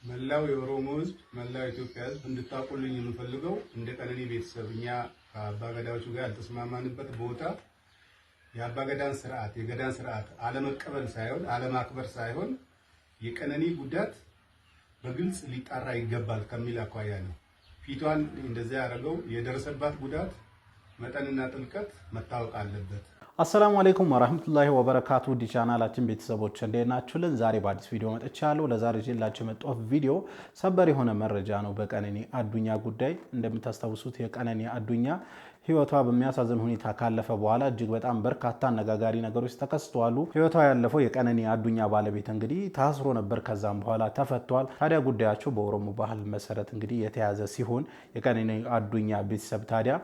መላው የኦሮሞ ህዝብ መላው ኢትዮጵያ ህዝብ እንድታቆልኝ የምፈልገው እንደ ቀነኒ ቤተሰብኛ አባገዳዎቹ ጋር ያልተስማማንበት ቦታ የአባገዳን ስርዓት የገዳን ስርዓት አለመቀበል ሳይሆን አለማክበር ሳይሆን የቀነኒ ጉዳት በግልጽ ሊጣራ ይገባል ከሚል አኳያ ነው። ፊቷን እንደዛ ያደረገው የደረሰባት ጉዳት መጠንና ጥልቀት መታወቅ አለበት። አሰላሙ አለይኩም ወራህመቱላሂ ወበረካቱ ዲ ቻናላችን ቤተሰቦች እንዴት ናችሁልን? ዛሬ በአዲስ ቪዲዮ መጥቻለሁ። ለዛሬ ይዤላችሁ የመጣሁት ቪዲዮ ሰበር የሆነ መረጃ ነው። በቀነኒ አዱኛ ጉዳይ እንደምታስታውሱት የቀነኒ አዱኛ ህይወቷ በሚያሳዝን ሁኔታ ካለፈ በኋላ እጅግ በጣም በርካታ አነጋጋሪ ነገሮች ተከስተዋል። ህይወቷ ያለፈው የቀነኒ አዱኛ ባለቤት እንግዲህ ታስሮ ነበር። ከዛም በኋላ ተፈቷል። ታዲያ ጉዳያቸው በኦሮሞ ባህል መሰረት እንግዲህ የተያዘ ሲሆን የቀነኒ አዱኛ ቤተሰብ ታዲያ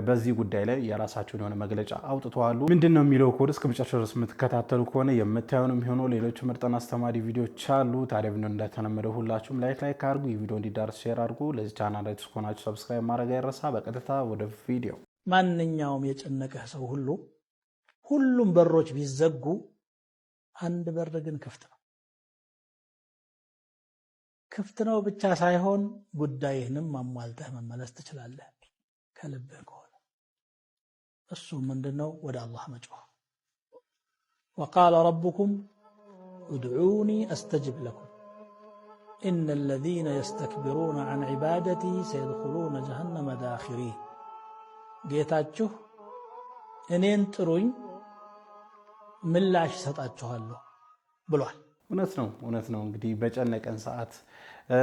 በዚህ ጉዳይ ላይ የራሳቸውን የሆነ መግለጫ አውጥተዋል። ምንድነው የሚለው ኮድ እስከ መጨረሻ ድረስ የምትከታተሉ ከሆነ የምታዩን የሚሆነው ሌሎች ምርጥና አስተማሪ ቪዲዮዎች አሉ። ታዲያ ቪዲዮ እንደተለመደው ሁላችሁም ላይክ አድርጉ፣ የቪዲዮ እንዲዳርስ ሼር አድርጉ። ለዚህ ቻናል ላይ ተስኮናችሁ ሰብስክራይብ ማድረግ አይረሳ። በቀጥታ ወደ ቪዲዮ። ማንኛውም የጨነቀህ ሰው ሁሉም በሮች ቢዘጉ አንድ በር ግን ክፍት ነው። ክፍት ነው ብቻ ሳይሆን ጉዳይህንም አሟልተህ መመለስ ትችላለህ ከልብህ ከሆነ። እሱ ምንድነው? ወደ አላህ መጮህ። ወቃለ ረቡኩም ኡድዑኒ አስተጅብ ለኩም ኢነ ለዚነ የስተክቢሩነ ዐን ዒባደቲ ሰየድኹሉነ ጀሀነመ ዳኺሪን። ጌታችሁ እኔን ጥሩኝ ምላሽ እሰጣችኋለሁ ብሏል። እውነት ነው። እንግዲህ በጨነቀን ሰዓት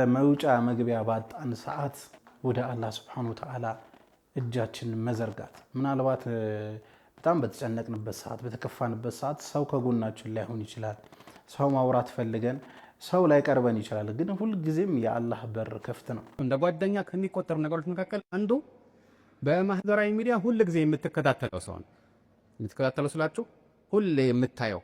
መውጫ መግቢያ ባጣን ሰዓት ወደ አላህ ሱብሓነሁ ወተዓላ እጃችን መዘርጋት። ምናልባት በጣም በተጨነቅንበት ሰዓት በተከፋንበት ሰዓት ሰው ከጎናችን ላይሆን ይችላል። ሰው ማውራት ፈልገን ሰው ላይ ቀርበን ይችላል። ግን ሁልጊዜም የአላህ በር ክፍት ነው። እንደ ጓደኛ ከሚቆጠሩ ነገሮች መካከል አንዱ በማህበራዊ ሚዲያ ሁልጊዜ የምትከታተለው ሰው ነው። የምትከታተለው ስላችሁ ሁሌ የምታየው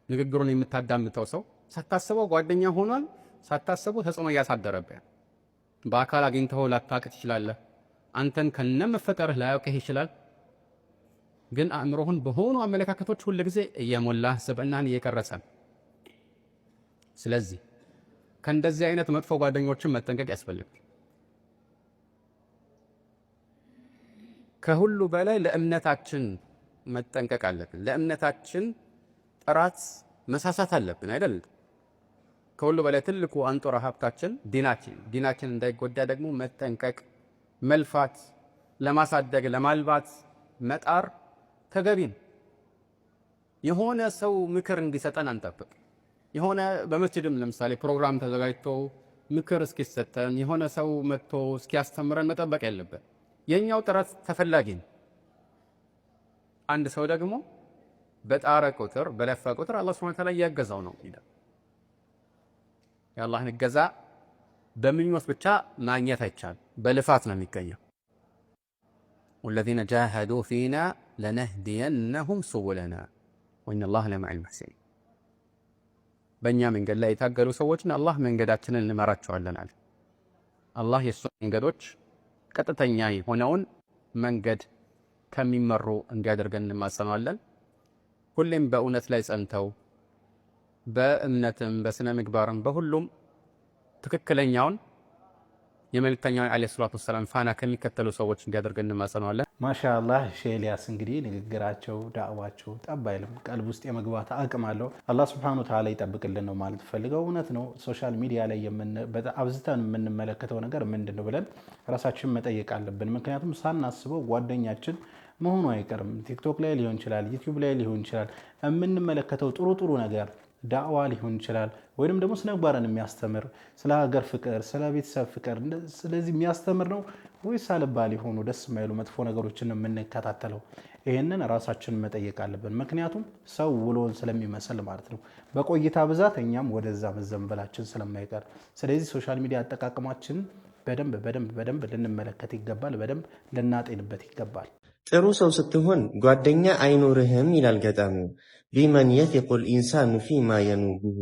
ንግግሩን የምታዳምጠው ሰው ሳታስበው ጓደኛ ሆኗል። ሳታስበው ተጽዕኖ እያሳደረብህ በአካል አግኝተው ላታውቅ ትችላለህ። አንተን ከነመፈጠርህ ላያውቅህ ይችላል። ግን አእምሮህን በሆኑ አመለካከቶች ሁልጊዜ እየሞላህ ስብዕናህን እየቀረጸ። ስለዚህ ከእንደዚህ አይነት መጥፎ ጓደኞችን መጠንቀቅ ያስፈልጋል። ከሁሉ በላይ ለእምነታችን መጠንቀቅ አለብን። ለእምነታችን ጥራት መሳሳት አለብን አይደል? ከሁሉ በላይ ትልቁ አንጦራ ሀብታችን ዲናችን እንዳይጎዳ ደግሞ መጠንቀቅ፣ መልፋት፣ ለማሳደግ ለማልባት መጣር ተገቢ ነው። የሆነ ሰው ምክር እንዲሰጠን አንጠብቅ። የሆነ በመስጂድም ለምሳሌ ፕሮግራም ተዘጋጅቶ ምክር እስኪሰጠን የሆነ ሰው መጥቶ እስኪያስተምረን መጠበቅ ያለበት የኛው ጥረት ተፈላጊ ነው። አንድ ሰው ደግሞ በጣረ ቁጥር በለፋ ቁጥር አላህ ሱብሓነሁ ወተዓላ እያገዛው ነው ይላል። የአላህን እገዛ በምኞት ብቻ ማግኘት አይቻልም፣ በልፋት ነው የሚገኘው። ወለዚነ ጃሃዱ ፊና ለነህዲየነሁም ሱቡለና ወኢነላህ ለመዐል ሙሕሲኒን። በእኛ መንገድ ላይ የታገሉ ሰዎችን አላህ መንገዳችንን እንመራቸዋለን አለ። አላህ የእሱ መንገዶች ቀጥተኛ የሆነውን መንገድ ከሚመሩ እንዲያደርገን እንማጸናለን። ሁሌም በእውነት ላይ ጸንተው በእምነትም በስነ ምግባርም በሁሉም ትክክለኛውን የመልእክተኛውን አለይሂ ሰላቱ ወሰላም ፋና ከሚከተሉ ሰዎች እንዲያደርገን እንማጸናለን። ማሻአላህ ሼህ ኤልያስ እንግዲህ ንግግራቸው ዳዕዋቸው ጠብ አይልም፣ ቀልብ ውስጥ የመግባት አቅም አለው። አላህ ሱብሓነሁ ወተዓላ ይጠብቅልን ነው ማለት ፈልገው። እውነት ነው። ሶሻል ሚዲያ ላይ አብዝተን የምንመለከተው ነገር ምንድነው ብለን ራሳችን መጠየቅ አለብን። ምክንያቱም ሳናስበው ጓደኛችን መሆኑ አይቀርም። ቲክቶክ ላይ ሊሆን ይችላል፣ ዩቲዩብ ላይ ሊሆን ይችላል። የምንመለከተው ጥሩ ነገር ዳዕዋ ሊሆን ይችላል፣ ወይንም ደግሞ ስነ ምግባርን የሚያስተምር ስለ ሀገር ፍቅር፣ ስለ ቤተሰብ ፍቅር ስለዚህ የሚያስተምር ነው ወይስ አልባሌ የሆኑ ደስ የማይሉ መጥፎ ነገሮችን የምንከታተለው? ይሄንን ራሳችንን መጠየቅ አለብን። ምክንያቱም ሰው ውሎን ስለሚመስል ማለት ነው። በቆይታ ብዛት እኛም ወደዛ መዘንበላችን ስለማይቀር፣ ስለዚህ ሶሻል ሚዲያ አጠቃቀማችን በደንብ ልንመለከት ይገባል፣ በደንብ ልናጤንበት ይገባል። ጥሩ ሰው ስትሆን ጓደኛ አይኖርህም ይላል ገጣሚው። ቢመን የቲቁል ኢንሳኑ ፊማ የኑቡሁ።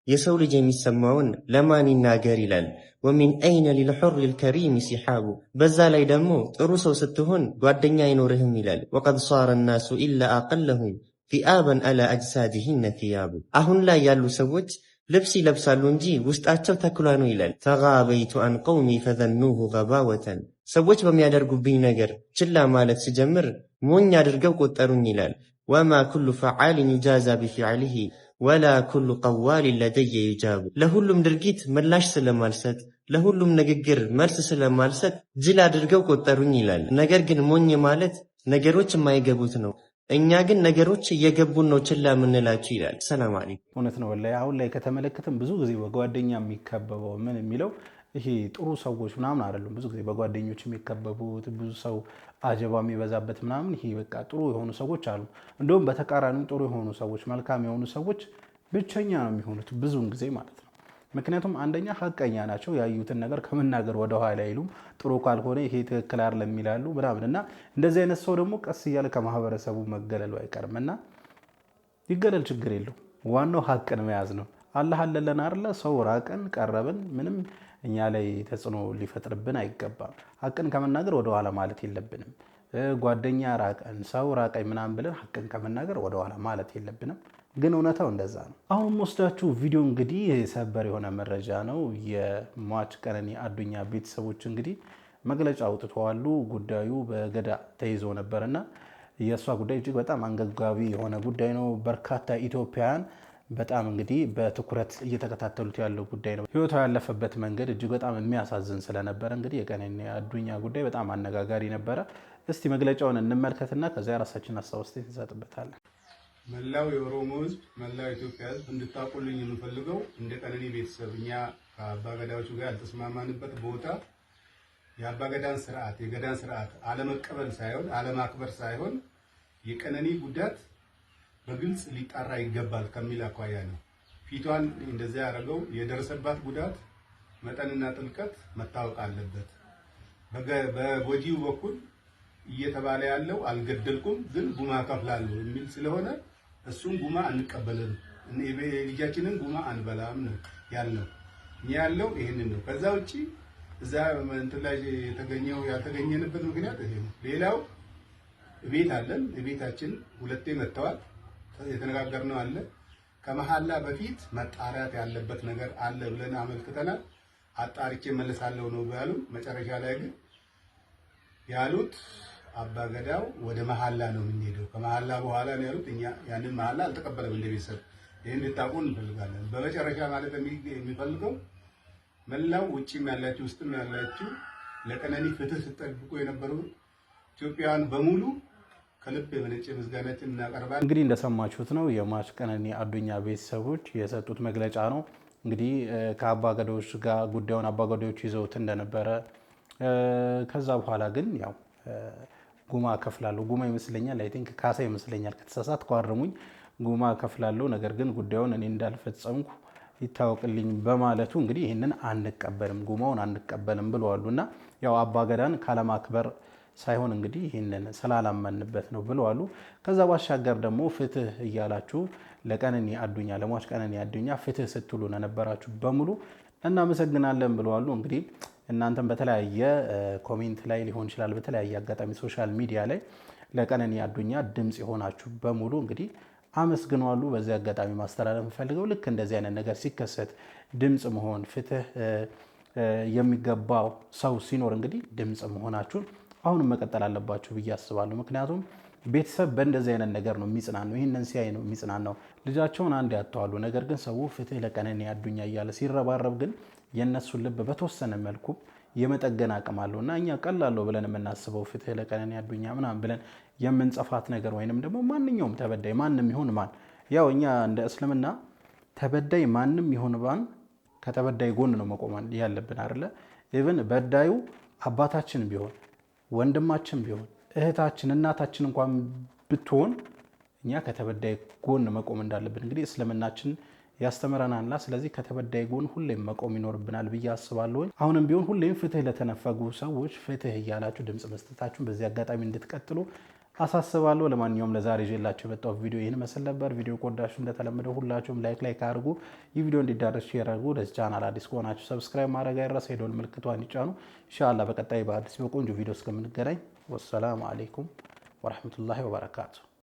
የሰው ልጅ የሚሰማውን ለማን ይናገር ይላል። ወሚን አይነ ሊልሑር ልከሪም ሲሓቡ። በዛ ላይ ደግሞ ጥሩ ሰው ስትሆን ጓደኛ አይኖርህም ይላል። ወቀድ ሷረ ናሱ ኢላ አቀለሁም ፊአበን አላ አጅሳድህነ ቲያቡ። አሁን ላይ ያሉ ሰዎች ልብስ ይለብሳሉ እንጂ ውስጣቸው ተኩላ ነው ይላል። ተጋበይቱ አን ቀውሚ ፈዘኑሁ ገባወተን ሰዎች በሚያደርጉብኝ ነገር ችላ ማለት ስጀምር ሞኝ አድርገው ቆጠሩኝ ይላል። ወማ ኩሉ ፈዓልን ዩጃዛ ቢፊዕሊሂ ወላ ኩሉ ቀዋሊን ለደየ ዩጃቡ ለሁሉም ድርጊት ምላሽ ስለማልሰጥ ለሁሉም ንግግር መልስ ስለማልሰጥ ጅል አድርገው ቆጠሩኝ ይላል። ነገር ግን ሞኝ ማለት ነገሮች የማይገቡት ነው። እኛ ግን ነገሮች እየገቡን ነው ችላ የምንላችሁ ይላል። ሰላም አለይኩም። እውነት ነው ወላሂ። አሁን ላይ ከተመለከተም ብዙ ጊዜ በጓደኛ የሚከበበው ምን የሚለው ይሄ ጥሩ ሰዎች ምናምን አይደሉም። ብዙ ጊዜ በጓደኞች የሚከበቡት ብዙ ሰው አጀባ የሚበዛበት ምናምን ይሄ በቃ ጥሩ የሆኑ ሰዎች አሉ። እንደውም በተቃራኒው ጥሩ የሆኑ ሰዎች መልካም የሆኑ ሰዎች ብቸኛ ነው የሚሆኑት ብዙውን ጊዜ ማለት ነው። ምክንያቱም አንደኛ ሀቀኛ ናቸው፣ ያዩትን ነገር ከመናገር ወደ ኋላ አይሉም። ጥሩ ካልሆነ ይሄ ትክክል አይደለም ይላሉ ምናምን እና እንደዚህ አይነት ሰው ደግሞ ቀስ እያለ ከማህበረሰቡ መገለሉ አይቀርም እና ይገለል፣ ችግር የለው። ዋናው ሀቅን መያዝ ነው። አላህ አለለን አይደለ? ሰው ራቀን ቀረብን ምንም እኛ ላይ ተጽዕኖ ሊፈጥርብን አይገባም። ሀቅን ከመናገር ወደ ኋላ ማለት የለብንም። ጓደኛ ራቀን ሰው ራቀኝ ምናምን ብለን ሀቅን ከመናገር ወደ ኋላ ማለት የለብንም። ግን እውነታው እንደዛ ነው። አሁን ወስዳችሁ ቪዲዮ እንግዲህ ሰበር የሆነ መረጃ ነው። የሟች ቀነኒ አዱኛ ቤተሰቦች እንግዲህ መግለጫ አውጥተዋል። ጉዳዩ በገዳ ተይዞ ነበርና የእሷ ጉዳይ እጅግ በጣም አንገብጋቢ የሆነ ጉዳይ ነው። በርካታ ኢትዮጵያውያን በጣም እንግዲህ በትኩረት እየተከታተሉት ያለው ጉዳይ ነው። ህይወቷ ያለፈበት መንገድ እጅግ በጣም የሚያሳዝን ስለነበረ እንግዲህ የቀነኒ አዱኛ ጉዳይ በጣም አነጋጋሪ ነበረ። እስቲ መግለጫውን እንመልከትና ከዚያ ራሳችን አስተያየት እንሰጥበታለን። መላው የኦሮሞ ህዝብ፣ መላው የኢትዮጵያ ህዝብ እንድታቁልኝ የምፈልገው እንደ ቀነኒ ቤተሰብ እኛ ከአባገዳዎቹ ጋር ያልተስማማንበት ቦታ የአባገዳን ስርዓት የገዳን ስርዓት አለመቀበል ሳይሆን አለማክበር ሳይሆን የቀነኒ ጉዳት በግልጽ ሊጣራ ይገባል ከሚል አኳያ ነው። ፊቷን እንደዚያ ያደረገው የደረሰባት ጉዳት መጠንና ጥልቀት መታወቅ አለበት። በጎጂው በኩል እየተባለ ያለው አልገደልኩም ግን ጉማ ከፍላለሁ የሚል ስለሆነ እሱን ጉማ አንቀበልም፣ ልጃችንን ጉማ አንበላም ነው ያልነው። እኛ ያለው ይሄንን ነው። ከዛ ውጪ እዛ እንትን ላይ ያልተገኘንበት ምክንያት ይሄ ነው። ሌላው ቤት አለን። ቤታችን ሁለቴ መጥተዋል። የተነጋገርነው አለ። ከመሐላ በፊት መጣራት ያለበት ነገር አለ ብለን አመልክተናል። አጣርቼ መለሳለሁ ነው ያሉ። መጨረሻ ላይ ግን ያሉት አባገዳው ወደ መሐላ ነው የምንሄደው ከመሐላ በኋላ ነው ያሉት። እኛ ያንን መሐላ አልተቀበለም እንደ ቤተሰብ። ይሄን እንድታውቁ እንፈልጋለን። በመጨረሻ ማለት የሚፈልገው መላው ውጪም ያላችሁ ውስጥም ያላችሁ ለቀነኒ ፍትህ ስትጠብቁ የነበሩ ኢትዮጵያውያን በሙሉ ከልብ የመነጨ ምስጋናችን እናቀርባለን። እንግዲህ እንደሰማችሁት ነው የሟች ቀነኒ አዱኛ ቤተሰቦች የሰጡት መግለጫ ነው። እንግዲህ ከአባገዳዎች ጋር ጉዳዩን አባገዳዎች ይዘውት እንደነበረ ከዛ በኋላ ግን ያው ጉማ ከፍላለሁ ጉማ ይመስለኛል አይ ቲንክ ካሳ ይመስለኛል ከተሳሳትኩ አርሙኝ ጉማ ከፍላለሁ ነገር ግን ጉዳዩን እኔ እንዳልፈጸምኩ ይታወቅልኝ በማለቱ እንግዲህ ይሄንን አንቀበልም ጉማውን አንቀበልም ብለዋልና ያው አባገዳን ካለማክበር ሳይሆን እንግዲህ ይሄንን ስላላመንበት ነው ብለዋሉ። ከዛ ባሻገር ደግሞ ፍትህ እያላችሁ ለቀነኒ አዱኛ ለሟች ቀነኒ አዱኛ ፍትህ ስትሉ ለነበራችሁ በሙሉ እናመሰግናለን ብለዋሉ። እንግዲህ እናንተም በተለያየ ኮሜንት ላይ ሊሆን ይችላል በተለያየ አጋጣሚ ሶሻል ሚዲያ ላይ ለቀነኒ አዱኛ ድምጽ የሆናችሁ በሙሉ እንግዲህ አመስግኗሉ። በዚህ አጋጣሚ ማስተላለፍ ፈልገው ልክ እንደዚህ አይነት ነገር ሲከሰት ድምጽ መሆን ፍትህ የሚገባው ሰው ሲኖር እንግዲህ ድምጽ መሆናችሁን አሁንም መቀጠል አለባችሁ ብዬ አስባለሁ። ምክንያቱም ቤተሰብ በእንደዚህ አይነት ነገር ነው የሚጽናናው። ይሄንን ሲያይ ነው የሚጽናናው። ልጃቸውን አንድ ያተዋሉ። ነገር ግን ሰው ፍትህ ለቀነኒ አዱኛ እያለ ሲረባረብ ግን የነሱን ልብ በተወሰነ መልኩ የመጠገን አቅም አለውና እኛ ቀላለው ብለን የምናስበው ፍትህ ለቀነኒ አዱኛ ምናምን ብለን የምንጽፋት ነገር ወይንም ደግሞ ማንኛውም ተበዳይ ማንም ይሁን ማን ያው እኛ እንደ እስልምና ተበዳይ ማንም ይሁን ማን ከተበዳይ ጎን ነው መቆም ያለብን አይደለ? ኢቭን በዳዩ አባታችን ቢሆን ወንድማችን ቢሆን እህታችን እናታችን እንኳን ብትሆን እኛ ከተበዳይ ጎን መቆም እንዳለብን እንግዲህ እስልምናችን ያስተምረናልና ስለዚህ ከተበዳይ ጎን ሁሌም መቆም ይኖርብናል ብዬ አስባለሁ። አሁንም ቢሆን ሁሌም ፍትህ ለተነፈጉ ሰዎች ፍትህ እያላችሁ ድምጽ መስጠታችሁን በዚህ አጋጣሚ እንድትቀጥሉ አሳስባለሁ። ለማንኛውም ለዛሬ ይዤላችሁ የመጣው ቪዲዮ ይህን መሰል ነበር። ቪዲዮ ከወዳችሁ እንደተለመደው ሁላችሁም ላይክ አድርጉ። ይህ ቪዲዮ እንዲዳረስ ሼር አድርጉ። ለዚህ ቻናል አዲስ ከሆናችሁ ሰብስክራይብ ማድረግ አይረሳ። የደወል ምልክቷን ይጫኑ። ኢንሻአላህ በቀጣይ በአዲስ በቆንጆ ቪዲዮ እስከምንገናኝ ወሰላሙ አለይኩም ወራህመቱላሂ ወበረካቱ።